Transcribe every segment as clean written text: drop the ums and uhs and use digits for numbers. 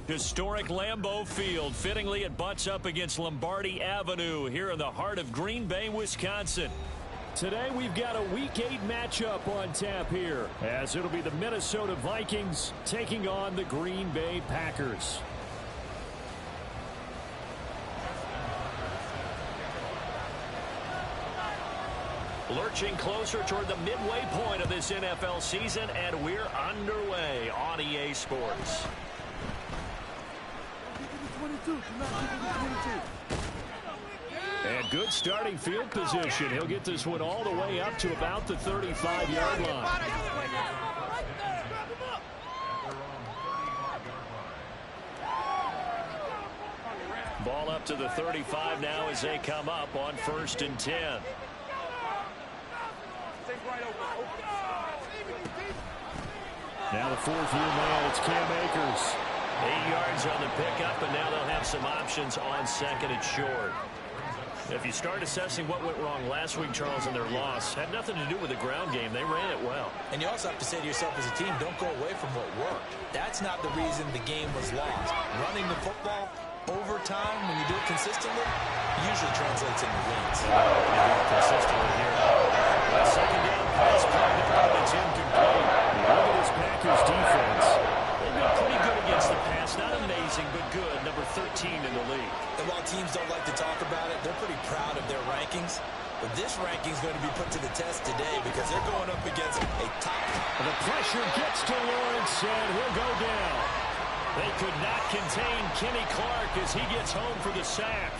Historic Lambeau Field. Fittingly, it butts up against Lombardi Avenue here in the heart of Green Bay, Wisconsin. Today we've got a Week 8 matchup on tap here, as it'll be the Minnesota Vikings taking on the Green Bay Packers. Lurching closer toward the midway point of this NFL season, and we're underway on EA Sports. And good starting field position. He'll get this one all the way up to about the 35-yard line. Ball up to the 35 now as they come up on 1st and 10. Now the fourth-year man, it's Cam Akers. 8 yards on the pickup, and now they'll have some options on 2nd and short. If you start assessing what went wrong last week, Charles, in their loss, had nothing to do with the ground game. They ran it well. And you also have to say to yourself as a team, don't go away from what worked. That's not the reason the game was lost. Running the football over time, when you do it consistently, usually translates into wins. You do it consistently here. Second down pass, it's incomplete. Look at this Packers defense. They've been pretty good against the pass. Not amazing, but good. Number 13 in the league. And while teams don't like to talk about it, they're pretty proud of their rankings. But this ranking is going to be put to the test today because they're going up against a top. The pressure gets to Lawrence, and he'll go down. They could not contain Kenny Clark as he gets home for the sack.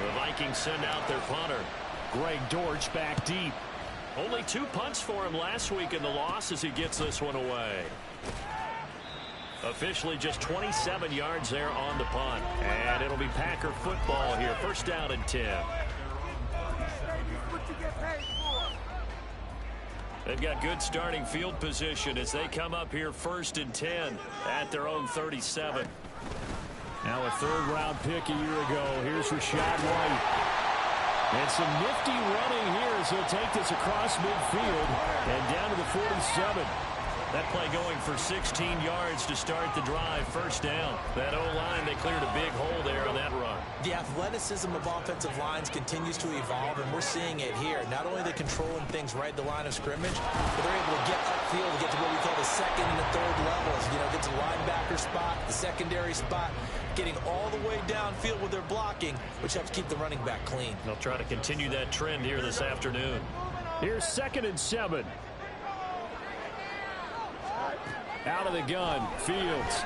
The Vikings send out their punter. Greg Dortch back deep. Only 2 punts for him last week in the loss as he gets this one away. Officially just 27 yards there on the punt. And it'll be Packer football here. 1st down and 10. They've got good starting field position as they come up here 1st and 10 at their own 37. Now a 3rd-round pick a year ago. Here's Rachaad White. And some nifty running here as he'll take this across midfield and down to the 47. That play going for 16 yards to start the drive. 1st down. That O-line, they cleared a big hole there on that run. The athleticism of offensive lines continues to evolve, and we're seeing it here. Not only are they controlling things right at the line of scrimmage, but they're able to get upfield to get to what we call the 2nd and the 3rd levels. You know, get to the linebacker spot, the secondary spot, getting all the way downfield with their blocking, which helps keep the running back clean. They'll try to continue that trend here this afternoon. Here's 2nd and 7. Out of the gun, Fields.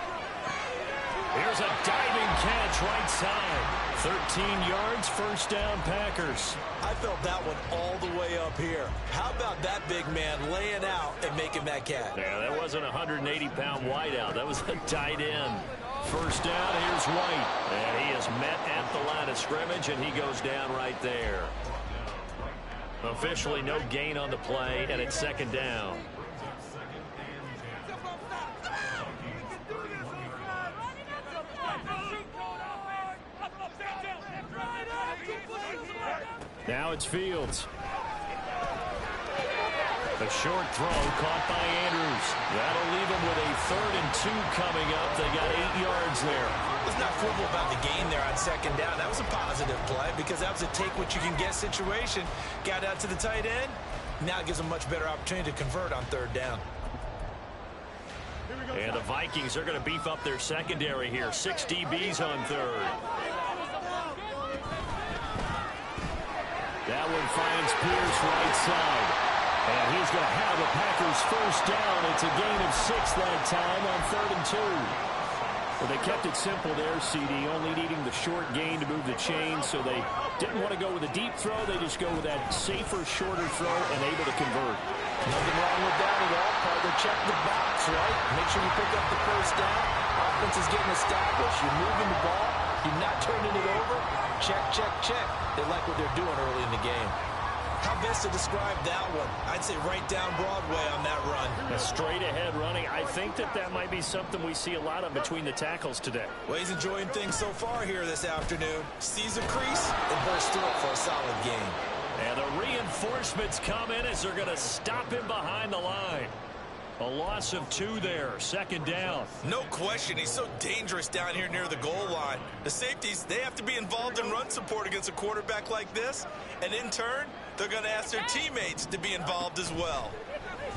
Here's a diving catch right side. 13 yards, 1st down, Packers. I felt that one all the way up here. How about that big man laying out and making that catch? Yeah, that wasn't a 180-pound wideout. That was a tight end. 1st down, here's White. And he is met at the line of scrimmage, and he goes down right there. Officially no gain on the play, and it's 2nd down. Now it's Fields. A short throw caught by Andrews. That'll leave them with a 3rd and 2 coming up. They got 8 yards there. Let's not quibble about the gain there on 2nd down. That was a positive play because that was a take-what-you-can-get situation. Got out to the tight end. Now it gives them a much better opportunity to convert on 3rd down. And the Vikings are going to beef up their secondary here. 6 DBs on 3rd. That one finds Pierce right side. And he's going to have the Packers 1st down. It's a gain of 6 that time on 3rd and 2. Well, they kept it simple there, CD, only needing the short gain to move the chain, so they didn't want to go with a deep throw. They just go with that safer, shorter throw and able to convert. Nothing wrong with that at all. Part of the check the box, right? Make sure you pick up the 1st down. Offense is getting established. You're moving the ball. You're not turning it over. Check, check, check. They like what they're doing early in the game. How best to describe that one? I'd say right down Broadway on that run. A straight ahead running. I think that might be something we see a lot of between the tackles today. Well, he's enjoying things so far here this afternoon. Sees a crease and bursts through it for a solid game. And the reinforcements come in as they're going to stop him behind the line. A loss of 2 there. Second down. No question. He's so dangerous down here near the goal line. The safeties, they have to be involved in run support against a quarterback like this. And in turn, they're going to ask their teammates to be involved as well.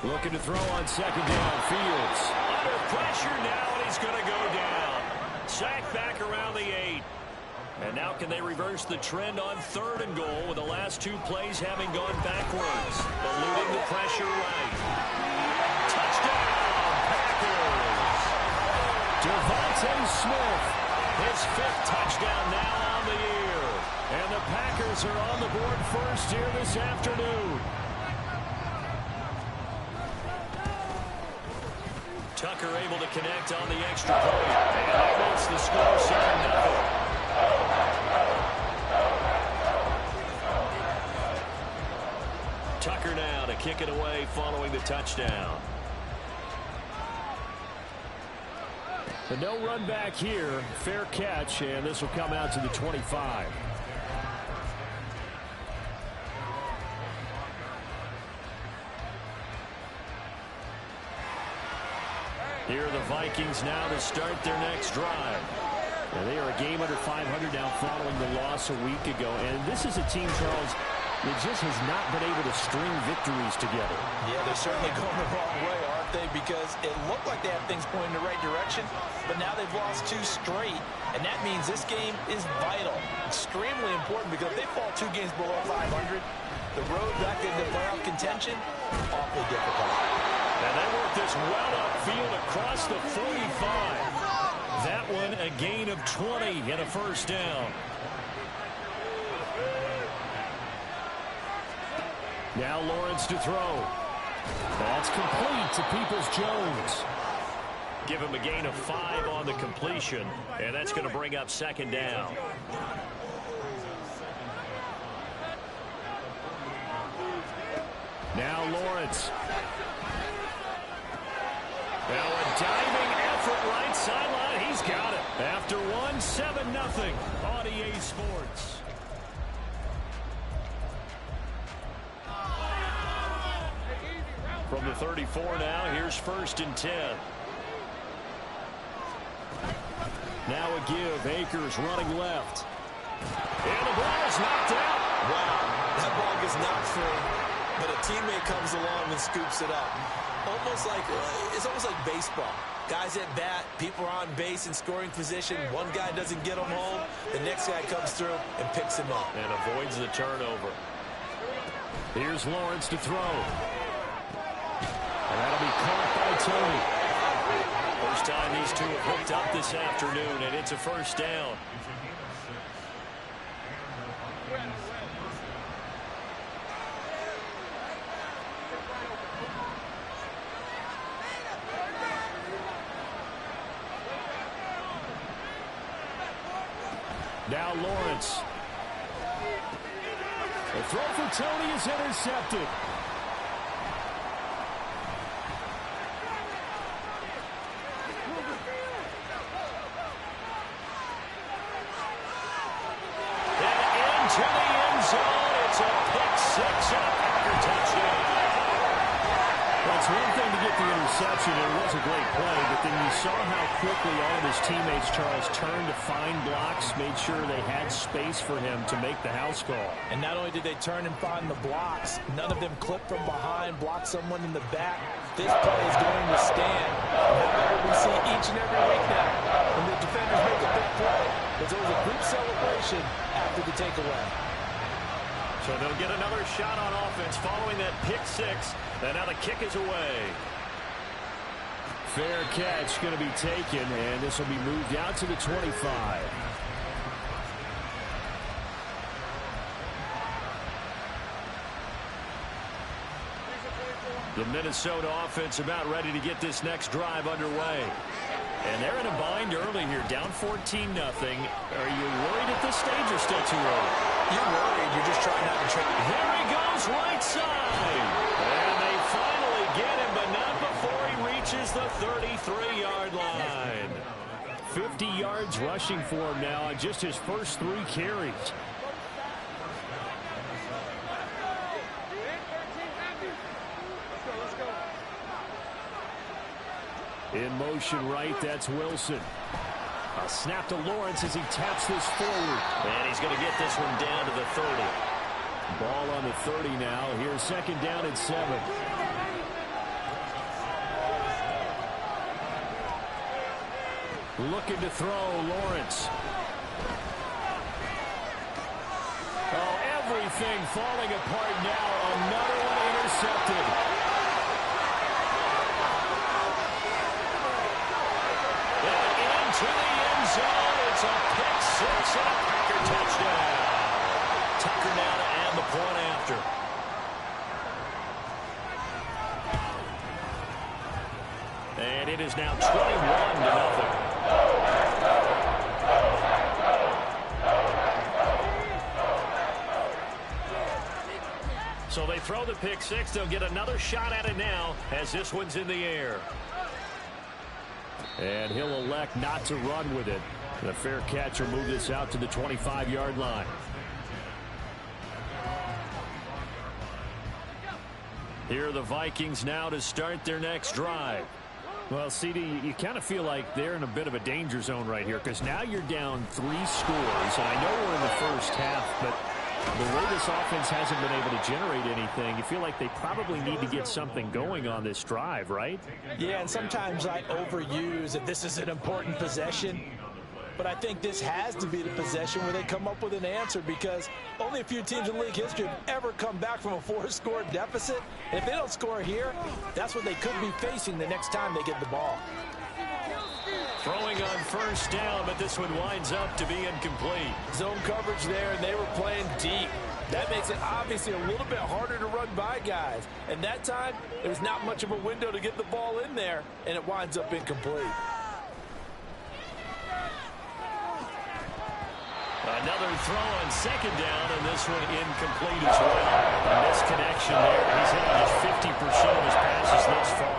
Looking to throw on second down. Fields under pressure now, and he's going to go down. Sacked back around the 8. And now can they reverse the trend on 3rd and goal with the last 2 plays having gone backwards? Eluding the pressure right. Touchdown, Packers. Devontae Smith, his 5th touchdown now on the year. And the Packers are on the board first here this afternoon. Tucker able to connect on the extra point. And that makes the score 7-0. Tucker now to kick it away following the touchdown. But no run back here. Fair catch, and this will come out to the 25. Here are the Vikings now to start their next drive. And they are a game under 500 now following the loss a week ago. And this is a team, Charles, that just has not been able to string victories together. Yeah, they're certainly going the wrong way, aren't they? Because it looked like they had things pointing in the right direction, but now they've lost 2 straight, and that means this game is vital. Extremely important because if they fall 2 games below 500, the road back into playoff contention, awfully difficult. And they work this well upfield across the 45. That one a gain of 20 and a first down. Now Lawrence to throw. That's complete to Peoples-Jones. Give him a gain of 5 on the completion, and that's going to bring up second down. Now Lawrence. Now a diving effort right sideline. He's got it. After 1, 7-0 on EA Sports. From the 34 now, here's 1st and 10. Now a give. Akers running left. And the ball is knocked out. Wow, that ball gets knocked free, but a teammate comes along and scoops it up. It's almost like baseball. Guys at bat, people are on base in scoring position. One guy doesn't get him home. The next guy comes through and picks him up. And avoids the turnover. Here's Lawrence to throw. And that'll be caught by Tony. First time these two have hooked up this afternoon, and it's a first down. Now Lawrence. The throw for Tony is intercepted. To the end zone. It's a pick 6 and a Packer touchdown. Well, it's one thing to get the interception, and it was a great play, but then you saw how quickly all of his teammates, Charles, turned to find blocks, made sure they had space for him to make the house call. And not only did they turn and find the blocks, none of them clipped from behind, blocked someone in the back. This play is going to stand. However, we see each and every week now when the defenders make a big play, there's always a group celebration after the takeaway. So they'll get another shot on offense following that pick 6. And now the kick is away. Fair catch going to be taken, and this will be moved out to the 25. The Minnesota offense about ready to get this next drive underway. And they're in a bind early here, down 14-0. Are you worried at this stage or still too early? You're worried. You're just trying not to trip. There he goes, right side. And they finally get him, but not before he reaches the 33-yard line. 50 yards rushing for him now on just his first 3 carries. motion right. That's Wilson. A snap to Lawrence as he taps this forward. And he's going to get this one down to the 30. Ball on the 30 now. Here's second down and 7. Looking to throw, Lawrence. Oh, everything falling apart now. Another one intercepted. And into the end zone. It's a pick six and a Packer touchdown. Tucker now to add the point after. And it is now 21-0. So they throw the pick six. They'll get another shot at it now as this one's in the air. And he'll elect not to run with it. The fair catch will move this out to the 25-yard line. Here are the Vikings now to start their next drive. Well, CD, you kind of feel like they're in a bit of a danger zone right here because now you're down 3 scores. And I know we're in the first half, but the way this offense hasn't been able to generate anything, you feel like they probably need to get something going on this drive, right? Yeah, and sometimes I overuse that this is an important possession. But I think this has to be the possession where they come up with an answer because only a few teams in league history have ever come back from a 4-score deficit. And if they don't score here, that's what they could be facing the next time they get the ball. Throwing on first down, but this one winds up to be incomplete. Zone coverage there, and they were playing deep. That makes it obviously a little bit harder to run by guys. And that time, there was not much of a window to get the ball in there, and it winds up incomplete. Another throw on second down, and this one incomplete as well. A misconnection there. He's hitting just 50% of his passes thus far.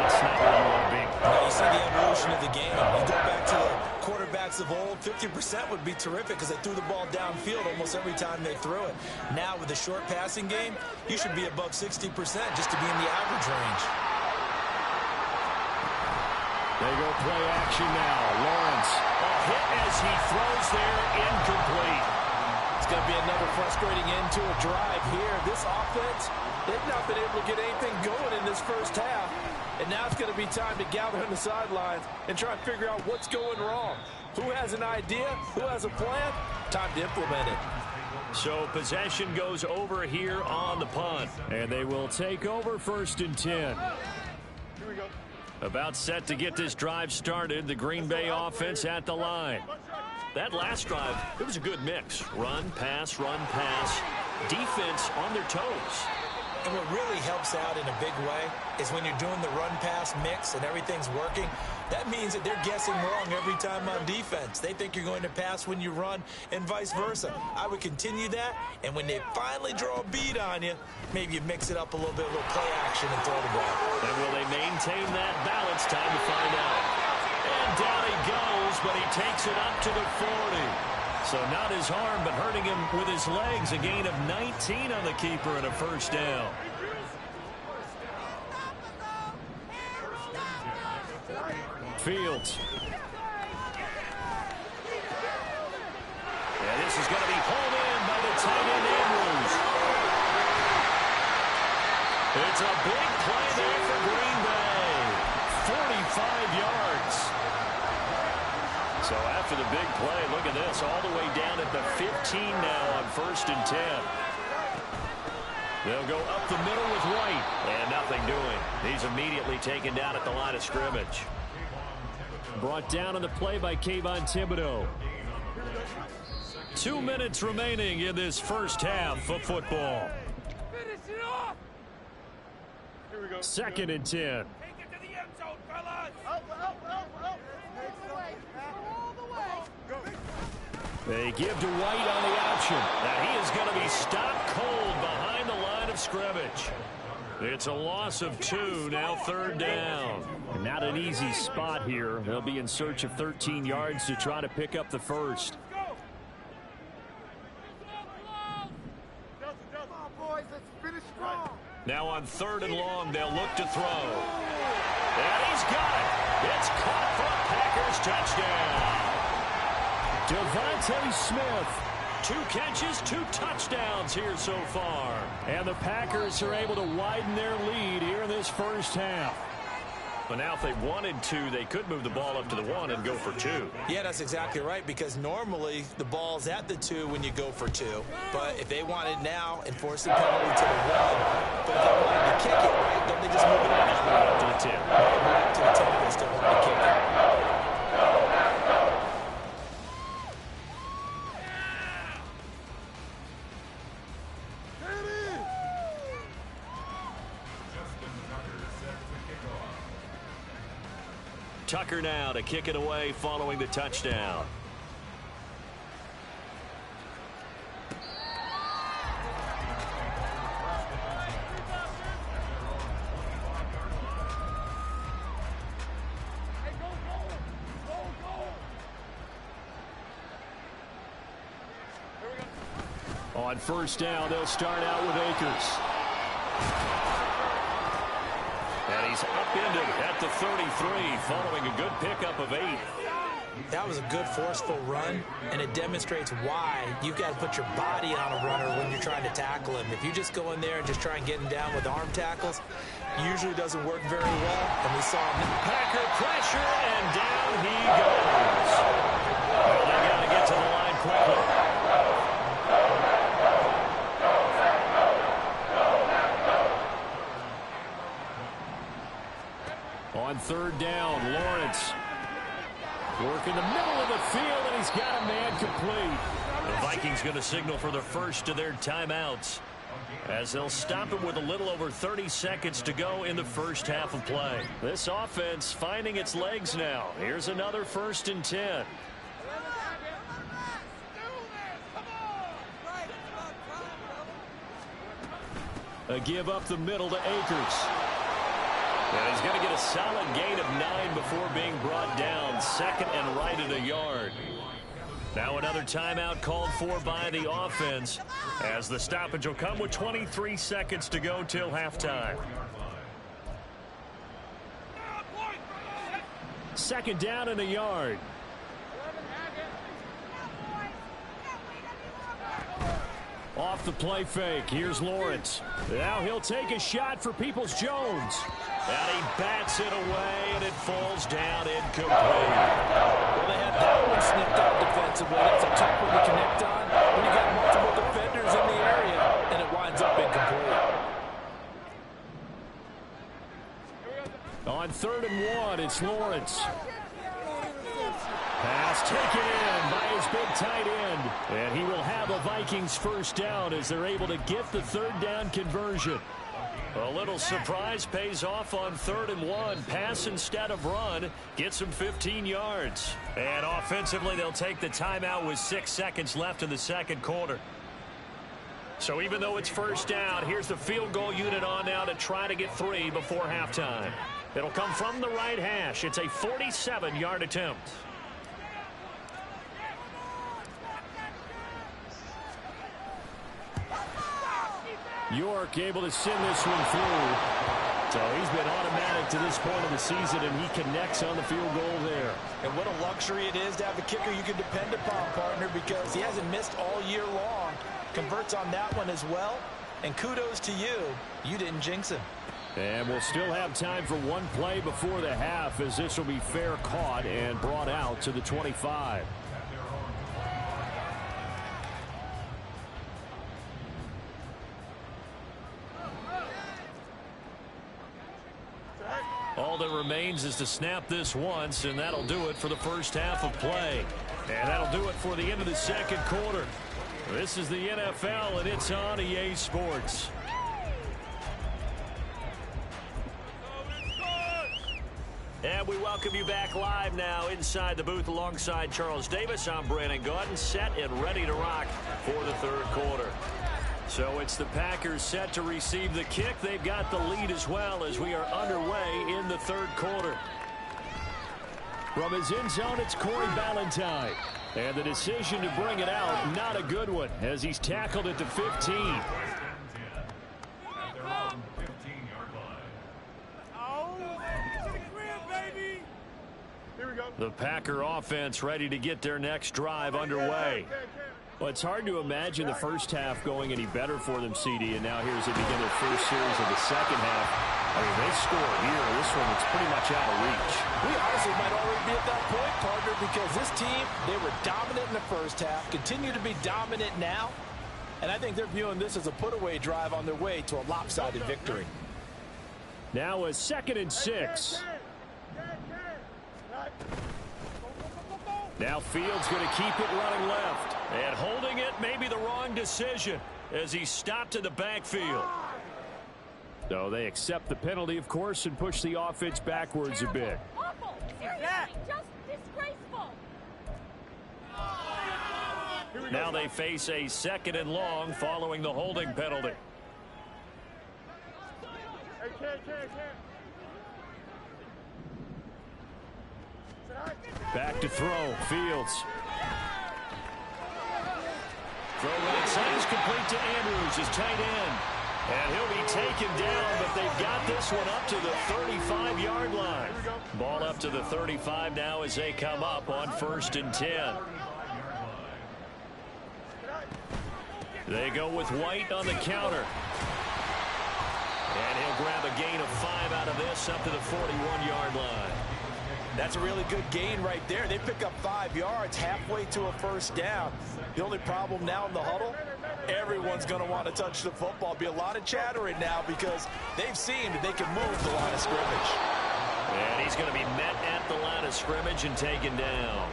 It's not where you want to be. Now you see the evolution of the game. You go back to the quarterbacks of old, 50% would be terrific because they threw the ball downfield almost every time they threw it. Now with the short passing game, you should be above 60% just to be in the average range. They go play action now. Lawrence, a hit as he throws there, incomplete. It's going to be another frustrating end to a drive here. This offense, they've not been able to get anything going in this first half. And now it's going to be time to gather on the sidelines and try and figure out what's going wrong. Who has an idea? Who has a plan? Time to implement it. So possession goes over here on the punt. And they will take over 1st and 10. Here we go. About set to get this drive started. The Green Bay offense at the line. That last drive, it was a good mix. Run, pass, defense on their toes. And what really helps out in a big way is when you're doing the run-pass mix and everything's working, that means that they're guessing wrong every time on defense. They think you're going to pass when you run and vice versa. I would continue that, and when they finally draw a bead on you, maybe you mix it up a little bit, a little play action and throw the ball. And will they maintain that balance? Time to find out. And down he goes, but he takes it up to the 40. So not his arm, but hurting him with his legs. A gain of 19 on the keeper and a first down. Fields. And this is going to be pulled in by the tight end Andrews. It's a big play there for Green Bay. 45 yards. So after the big play, look at this, all the way down at the 15 now on 1st and 10. They'll go up the middle with White, and nothing doing. He's immediately taken down at the line of scrimmage. Brought down on the play by Kayvon Thibodeaux. 2 minutes remaining in this first half of football. 2nd and 10. They give to White on the option. Now he is going to be stopped cold behind the line of scrimmage. It's a loss of 2, now 3rd down. And not an easy spot here. They'll be in search of 13 yards to try to pick up the first. Now on 3rd and long, they'll look to throw. And he's got it. It's caught for a Packers touchdown. Devontae Smith. 2 catches, 2 touchdowns here so far. And the Packers are able to widen their lead here in this first half. But now if they wanted to, they could move the ball up to the 1 and go for 2. Yeah, that's exactly right, because normally the ball's at the 2 when you go for 2. But if they want it now, enforce the penalty to the 1. But if they wanted to kick it, right, don't they just move it up to the 10? Right, to the 10 if they still want to kick it. Tucker now to kick it away following the touchdown. On first down, they'll start out with Akers. And he's upended at the 33 following a good pickup of 8. That was a good forceful run, and it demonstrates why you've got to put your body on a runner when you're trying to tackle him. If you just go in there and just try and get him down with arm tackles, usually doesn't work very well. And we saw Packer pressure, and down he goes. Well, they got to get to the line quickly. On third down, Lawrence working the middle of the field, and he's got a man complete. The Vikings going to signal for the first of their timeouts as they'll stop it with a little over 30 seconds to go in the first half of play. This offense finding its legs now. Here's another 1st and 10. A give up the middle to Akers. And he's going to get a solid gain of 9 before being brought down. 2nd and right at a yard. Now another timeout called for by the offense as the stoppage will come with 23 seconds to go till halftime. 2nd down and a yard. Off the play fake. Here's Lawrence. Now he'll take a shot for Peoples-Jones. And he bats it away, and it falls down incomplete. Well, they had that one snipped out defensively. That's a tough one to connect on when you got multiple defenders in the area, and it winds up incomplete. On 3rd and 1, it's Lawrence. Pass taken in by his big tight end. And he will have a Vikings first down as they're able to get the 3rd down conversion. A little surprise pays off on 3rd and 1. Pass instead of run. Gets him 15 yards. And offensively, they'll take the timeout with 6 seconds left in the 2nd quarter. So even though it's first down, here's the field goal unit on now to try to get 3 before halftime. It'll come from the right hash. It's a 47-yard attempt. York able to send this one through. So he's been automatic to this point of the season, and he connects on the field goal there. And what a luxury it is to have a kicker you can depend upon, partner, because he hasn't missed all year long. Converts on that one as well. And kudos to you. You didn't jinx him. And we'll still have time for one play before the half, as this will be fair caught and brought out to the 25. All that remains is to snap this once, and that'll do it for the first half of play. And that'll do it for the end of the 2nd quarter. This is the NFL, and it's on EA Sports. And we welcome you back live now inside the booth alongside Charles Davis. I'm Brandon Gaudin, set and ready to rock for the 3rd quarter. So it's the Packers set to receive the kick. They've got the lead as well as we are underway in the 3rd quarter. From his end zone, it's Corey Ballantyne. And the decision to bring it out, not a good one, as he's tackled at the 15. The Packer offense ready to get their next drive underway. Well, it's hard to imagine the first half going any better for them, CD, and now here as they begin their first series of the second half. I mean, they score here. This one is pretty much out of reach. We honestly might already be at that point, partner, because this team, they were dominant in the first half, continue to be dominant now, and I think they're viewing this as a put-away drive on their way to a lopsided victory. Now a 2nd and 6. Now Fields going to keep it running left. And holding it may be the wrong decision as he stopped in the backfield. So they accept the penalty, of course, and push the offense backwards a bit. Awful. Seriously, just disgraceful. Now they face a 2nd and long following the holding penalty. Back to throw. Fields. Throw right side is complete to Andrews, his tight end. And he'll be taken down, but they've got this one up to the 35-yard line. Ball up to the 35 now as they come up on 1st and 10. They go with White on the counter. And he'll grab a gain of 5 out of this up to the 41-yard line. That's a really good gain right there. They pick up 5 yards halfway to a first down. The only problem now in the huddle, everyone's going to want to touch the football. Be a lot of chattering now because they've seen that they can move the line of scrimmage. And he's going to be met at the line of scrimmage and taken down.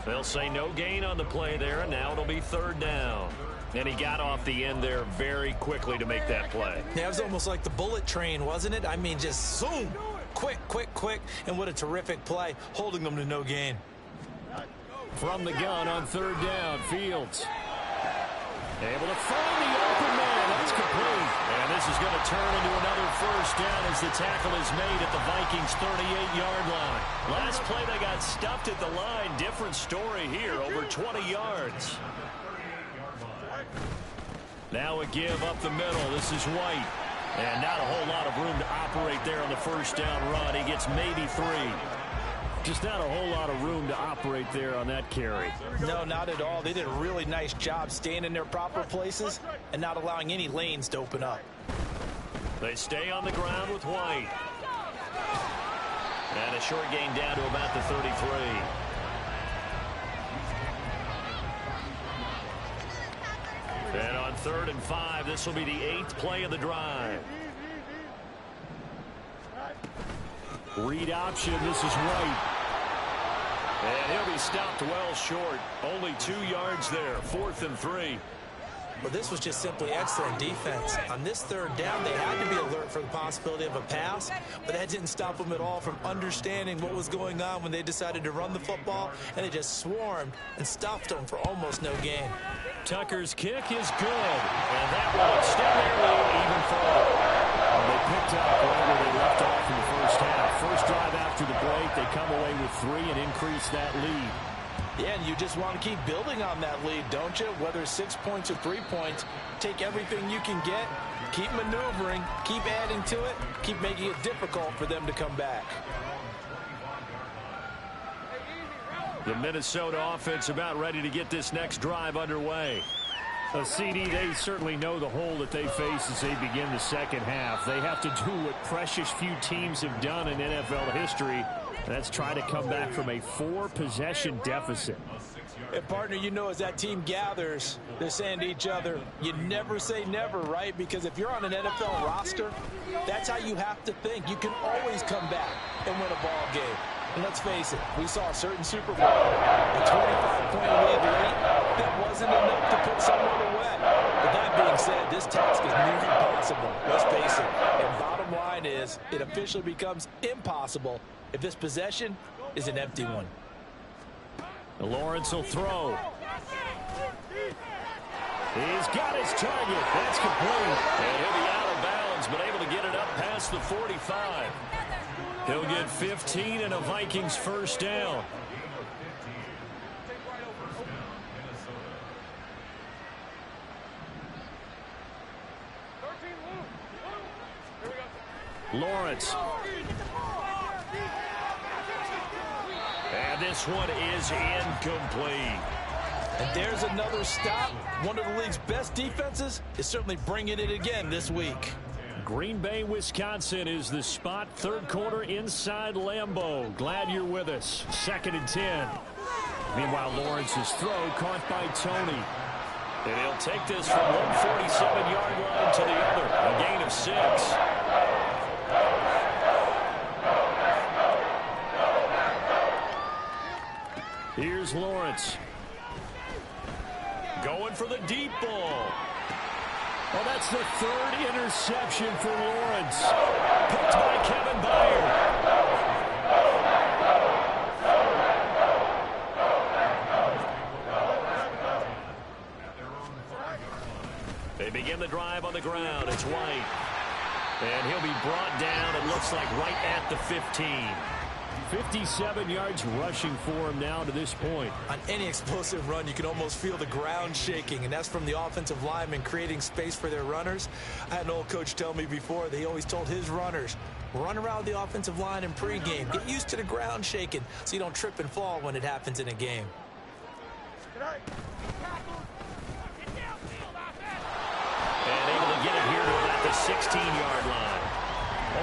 They'll say no gain on the play there, and now it'll be 3rd down. And he got off the end there very quickly to make that play. Yeah, it was almost like the bullet train, wasn't it? I mean, just zoom. Quick, quick, quick. And what a terrific play, holding them to no gain. From the gun on 3rd down, Fields. Able to find the open man. That's complete. And this is going to turn into another first down as the tackle is made at the Vikings' 38-yard line. Last play they got stuffed at the line. Different story here, over 20 yards. Now a give up the middle. This is White. And not a whole lot of room to operate there on the first down run. He gets maybe 3. Just not a whole lot of room to operate there on that carry. No, not at all. They did a really nice job staying in their proper places and not allowing any lanes to open up. They stay on the ground with White. And a short gain down to about the 33. And on 3rd and 5, this will be the 8th play of the drive. Read option. This is White. And he'll be stopped well short. Only 2 yards there. 4th and 3. Well, this was just simply excellent defense. On this 3rd down, they had to be alert for the possibility of a pass, but that didn't stop them at all from understanding what was going on when they decided to run the football, and they just swarmed and stuffed them for almost no gain. Tucker's kick is good, and that will extend their lead even further. They picked up right where they left off in the first half. First drive after the break, they come away with 3 and increase that lead. Yeah, and you just want to keep building on that lead, don't you? Whether it's 6 points or 3 points, take everything you can get, keep maneuvering, keep adding to it, keep making it difficult for them to come back. The Minnesota offense about ready to get this next drive underway. CD, they certainly know the hole that they face as they begin the second half. They have to do what precious few teams have done in NFL history. That's try to come back from a 4-possession deficit. And, partner, you know as that team gathers, they're saying to each other, you never say never, right? Because if you're on an NFL roster, that's how you have to think. You can always come back and win a ball game. And let's face it, we saw a certain Super Bowl, a 25-point lead late, that wasn't enough to put someone away. But that being said, this task is nearly impossible. Let's face it. And bottom line is, it officially becomes impossible if this possession is an empty one. Lawrence will throw. He's got his target. That's complete. And he'll be out of bounds, but able to get it up past the 45. He'll get 15 and a Vikings first down. this one is incomplete. And there's another stop. One of the league's best defenses is certainly bringing it again this week. Green Bay, Wisconsin is the spot. Third quarter inside Lambeau. Glad you're with us. 2nd and 10. Meanwhile, Lawrence's throw caught by Tony. And he'll take this from 147-yard line to the other. A gain of 6. Here's Lawrence. Going for the deep ball. Well, that's the 3rd interception for Lawrence. Picked by Kevin Byard. They begin the drive on the ground. It's White. And he'll be brought down, it looks like, right at the 15. 57 yards rushing for him now to this point. On any explosive run, you can almost feel the ground shaking, and that's from the offensive linemen creating space for their runners. I had an old coach tell me before, he always told his runners, run around the offensive line in pregame. Get used to the ground shaking so you don't trip and fall when it happens in a game. And able to get it here to about the 16-yard line.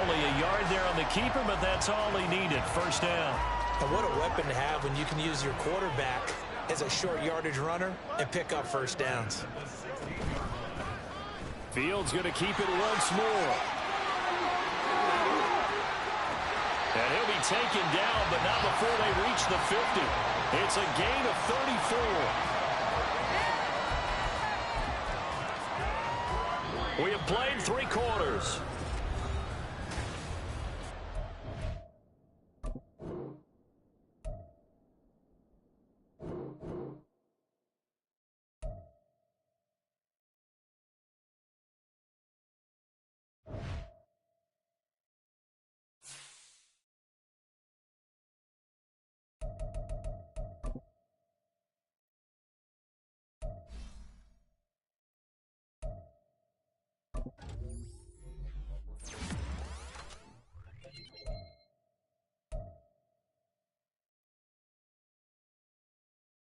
Only a yard there on the keeper, but that's all he needed. First down. And what a weapon to have when you can use your quarterback as a short yardage runner and pick up first downs. Fields going to keep it once more. And he'll be taken down, but not before they reach the 50. It's a gain of 34. We have played 3 quarters.